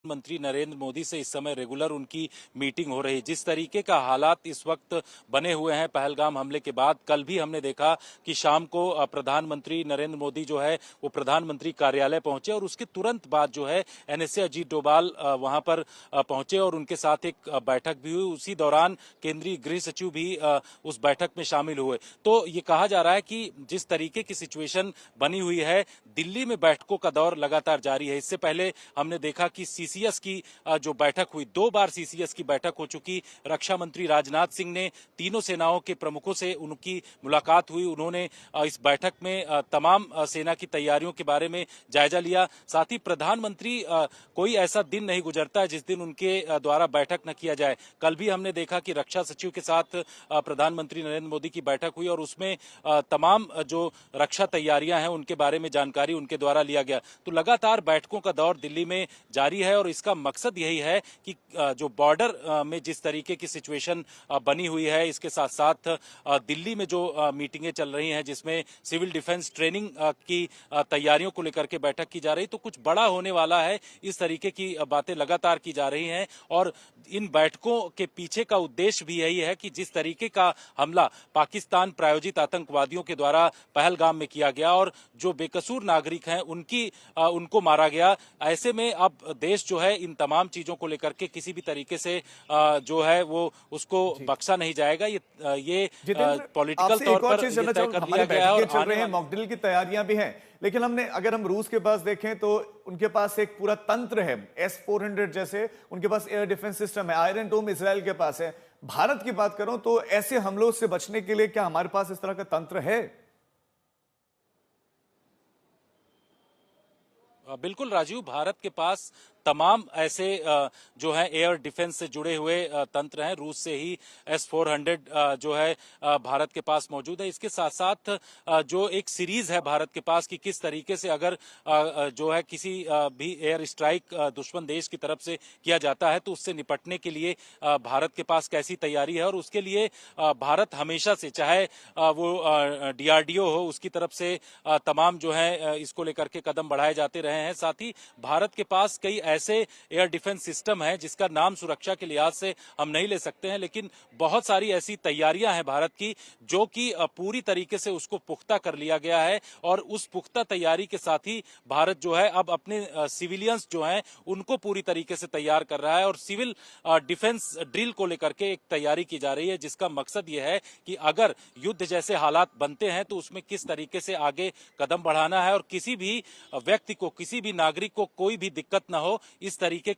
मंत्री नरेंद्र मोदी से इस समय रेगुलर उनकी मीटिंग हो रही। जिस तरीके का हालात इस वक्त बने हुए हैं पहलगाम हमले के बाद, कल भी हमने देखा कि शाम को प्रधानमंत्री नरेंद्र मोदी जो है वो प्रधानमंत्री कार्यालय पहुंचे और उसके तुरंत बाद जो है एनएसए अजीत डोभाल वहां पर पहुंचे और उनके साथ एक बैठक भी हुई। उसी दौरान केंद्रीय गृह सचिव भी उस बैठक में शामिल हुए। तो ये कहा जा रहा है कि जिस तरीके की सिचुएशन बनी हुई है, दिल्ली में बैठकों का दौर लगातार जारी है। इससे पहले हमने देखा कि सीसीएस की जो बैठक हुई, 2 बार सीसीएस की बैठक हो चुकी। रक्षा मंत्री राजनाथ सिंह ने तीनों सेनाओं के प्रमुखों से उनकी मुलाकात हुई। उन्होंने इस बैठक में तमाम सेना की तैयारियों के बारे में जायजा लिया। साथ ही प्रधानमंत्री, कोई ऐसा दिन नहीं गुजरता है जिस दिन उनके द्वारा बैठक न किया जाए। कल भी हमने देखा कि रक्षा सचिव के साथ प्रधानमंत्री नरेंद्र मोदी की बैठक हुई और उसमें तमाम जो रक्षा तैयारियां हैं उनके बारे में जानकारी उनके द्वारा लिया गया। तो लगातार बैठकों का दौर दिल्ली में जारी है और इसका मकसद यही है कि जो बॉर्डर में जिस तरीके की सिचुएशन बनी हुई है, इसके साथ साथ दिल्ली में जो मीटिंगें चल रही हैं जिसमें सिविल डिफेंस ट्रेनिंग की तैयारियों को लेकर के बैठक की जा रही, तो कुछ बड़ा होने वाला है, इस तरीके की बातें लगातार की जा रही हैं। और इन बैठकों के पीछे का उद्देश्य भी यही है कि जिस तरीके का हमला पाकिस्तान प्रायोजित आतंकवादियों के द्वारा पहलगाम में किया गया और जो बेकसूर नागरिक हैं उनको मारा गया, ऐसे में अब देश जो है इन तमाम चीजों को लेकर के किसी भी तरीके से जो है वो उसको बख्शा नहीं जाएगा। ये पॉलिटिकल तौर पर तय कर लिया गया है और चल रहे हैं, मॉकड्रिल की तैयारियां भी हैं। लेकिन अगर हम रूस के पास देखें तो उनके पास एक पूरा तंत्र है, S-400 जैसे उनके पास एयर डिफेंस सिस्टम है। आयरन डोम इजराइल के पास है। भारत की बात करूं तो ऐसे हमलों से बचने के लिए क्या हमारे पास इस तरह का तंत्र है? बिल्कुल राजीव, भारत के पास तमाम ऐसे जो है एयर डिफेंस से जुड़े हुए तंत्र हैं। रूस से ही S-400 जो है भारत के पास मौजूद है। इसके साथ साथ जो एक सीरीज है भारत के पास कि किस तरीके से अगर जो है किसी भी एयर स्ट्राइक दुश्मन देश की तरफ से किया जाता है तो उससे निपटने के लिए भारत के पास कैसी तैयारी है। और उसके लिए भारत हमेशा से, चाहे वो DRDO हो, उसकी तरफ से तमाम जो है इसको लेकर के कदम बढ़ाए जाते रहे हैं। साथ ही भारत के पास कई ऐसे एयर डिफेंस सिस्टम है जिसका नाम सुरक्षा के लिहाज से हम नहीं ले सकते हैं, लेकिन बहुत सारी ऐसी तैयारियां हैं भारत की जो कि पूरी तरीके से उसको पुख्ता कर लिया गया है। और उस पुख्ता तैयारी के साथ ही भारत जो है अब अपने सिविलियंस जो हैं उनको पूरी तरीके से तैयार कर रहा है और सिविल डिफेंस ड्रिल को लेकर के एक तैयारी की जा रही है, जिसका मकसद यह है कि अगर युद्ध जैसे हालात बनते हैं तो उसमें किस तरीके से आगे कदम बढ़ाना है और किसी भी व्यक्ति को, किसी भी नागरिक को कोई भी दिक्कत ना हो, इस तरीके